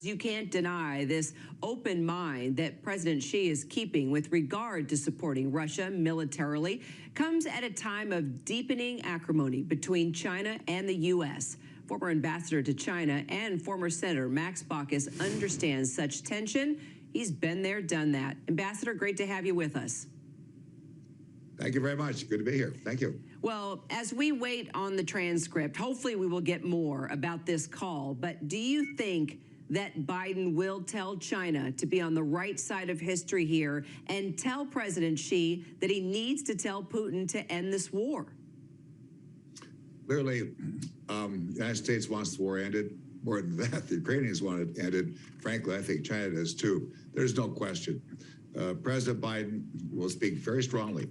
You can't deny this open mind that President Xi is keeping with regard to supporting Russia militarily comes at a time of deepening acrimony between China and the U.S. Former ambassador to China and former Senator Max Baucus understands such tension. He's been there, done that. Ambassador, great to have you with us. Thank you very much. Good to be here. Thank you. Well, as we wait on the transcript, hopefully we will get more about this call. But do you think that Biden will tell China to be on the right side of history here and tell President Xi that he needs to tell Putin to end this war? Clearly, the United States wants the war ended. More than that, the Ukrainians want it ended. Frankly, I think China does too. There's no question. President Biden will speak very strongly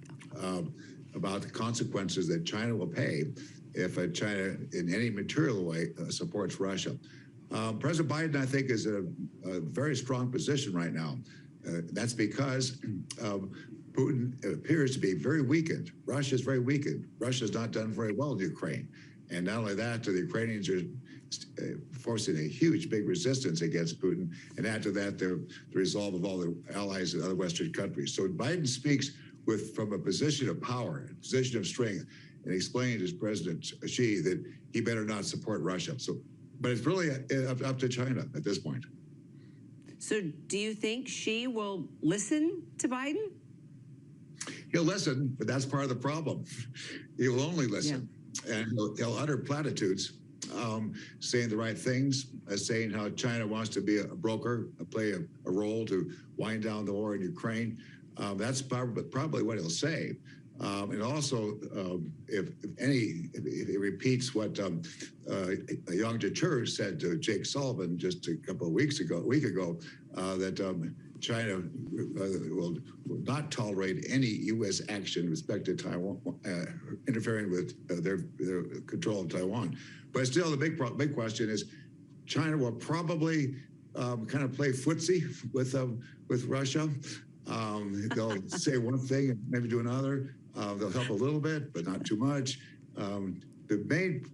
about the consequences that China will pay if China in any material way supports Russia. President Biden, I think, is in a very strong position right now. That's because Putin appears to be very weakened. Russia is very weakened. Russia's not done very well in Ukraine. And not only that, the Ukrainians are forcing a huge, big resistance against Putin. And after that, the resolve of all the allies and other Western countries. So Biden speaks from a position of power, a position of strength, and explained to President Xi that he better not support Russia. But it's really up to China at this point. So do you think Xi will listen to Biden? He'll listen, but that's part of the problem. He will only listen. Yeah. And he'll utter platitudes, saying the right things, saying how China wants to be a broker, play a role to wind down the war in Ukraine. That's probably what he'll say. And also, if he repeats what Yang Jiechi said to Jake Sullivan just a week ago, that China will not tolerate any U.S. action with respect to Taiwan, interfering with their control of Taiwan. But still, the big question is, China will probably kind of play footsie with Russia. They'll say one thing and maybe do another. They'll help a little bit, but not too much. The main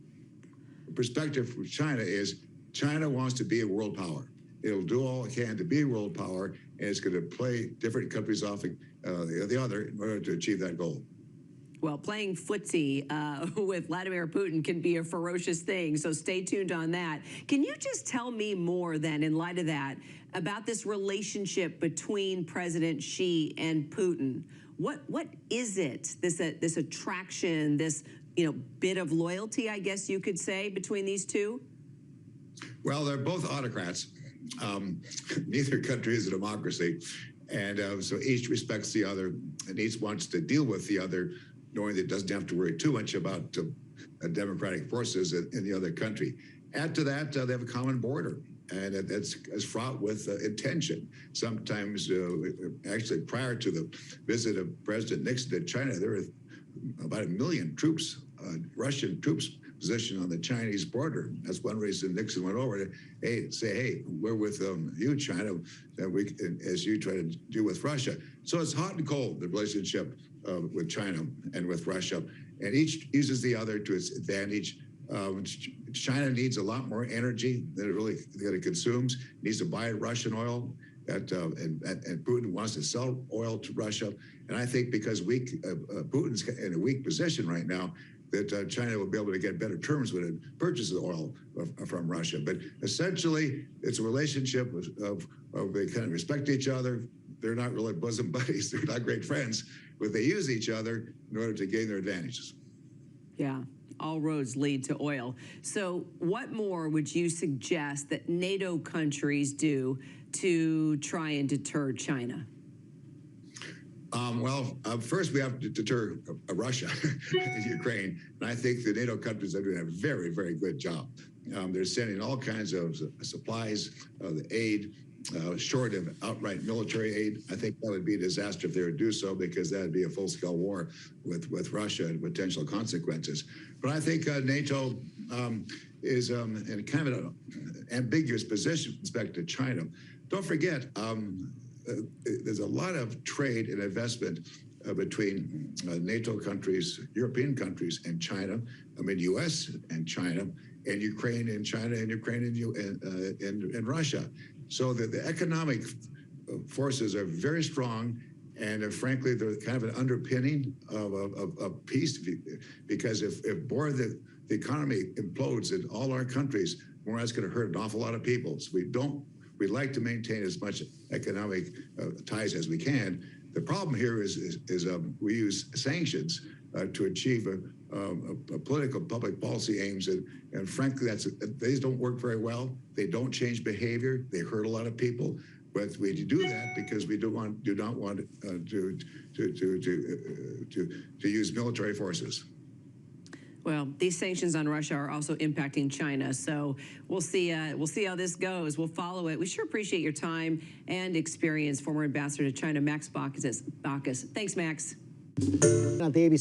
perspective for China is China wants to be a world power. It'll do all it can to be a world power, and it's going to play different countries off the other in order to achieve that goal. Well, playing footsie with Vladimir Putin can be a ferocious thing, so stay tuned on that. Can you just tell me more then, in light of that, about this relationship between President Xi and Putin? What is it, this attraction, this bit of loyalty, I guess you could say, between these two? Well, they're both autocrats. Neither country is a democracy. And so each respects the other, and each wants to deal with the other, knowing that it doesn't have to worry too much about democratic forces in the other country. Add to that, they have a common border, and it's fraught with intention. Sometimes, actually, prior to the visit of President Nixon to China, there were about 1 million troops, Russian troops, positioned on the Chinese border. That's one reason Nixon went over to say, hey, we're with you, China, as you try to do with Russia. So it's hot and cold, the relationship with China and with Russia, and each uses the other to its advantage. China needs a lot more energy than it consumes. It needs to buy Russian oil, and Putin wants to sell oil to Russia. And I think because Putin's in a weak position right now, that China will be able to get better terms when it purchases oil from Russia. But essentially, it's a relationship of they kind of respect each other. They're not really bosom buddies. They're not great friends, but they use each other in order to gain their advantages. Yeah, all roads lead to oil. So what more would you suggest that NATO countries do to try and deter China? First we have to deter Russia and Ukraine. And I think the NATO countries are doing a very, very good job. They're sending all kinds of supplies, the aid, short of outright military aid. I think that would be a disaster if they would do so, because that would be a full-scale war with Russia and potential consequences. But I think NATO is in kind of an ambiguous position with respect to China. Don't forget, there's a lot of trade and investment between NATO countries, European countries, and China. I mean, U.S. and China. and Ukraine and China and Ukraine and Russia. So that the economic forces are very strong, and frankly, they're kind of an underpinning of peace. Because if more the economy implodes in all our countries, more that's going to hurt an awful lot of people. So we like to maintain as much economic ties as we can. The problem here is we use sanctions to achieve a political public policy aims, and frankly, these don't work very well. They don't change behavior. They hurt a lot of people. But we do that because we do not want to use military forces. Well, these sanctions on Russia are also impacting China, so we'll see how this goes. We'll follow it. We sure appreciate your time and experience, former ambassador to China, Max Baucus. Thanks, Max. On the ABC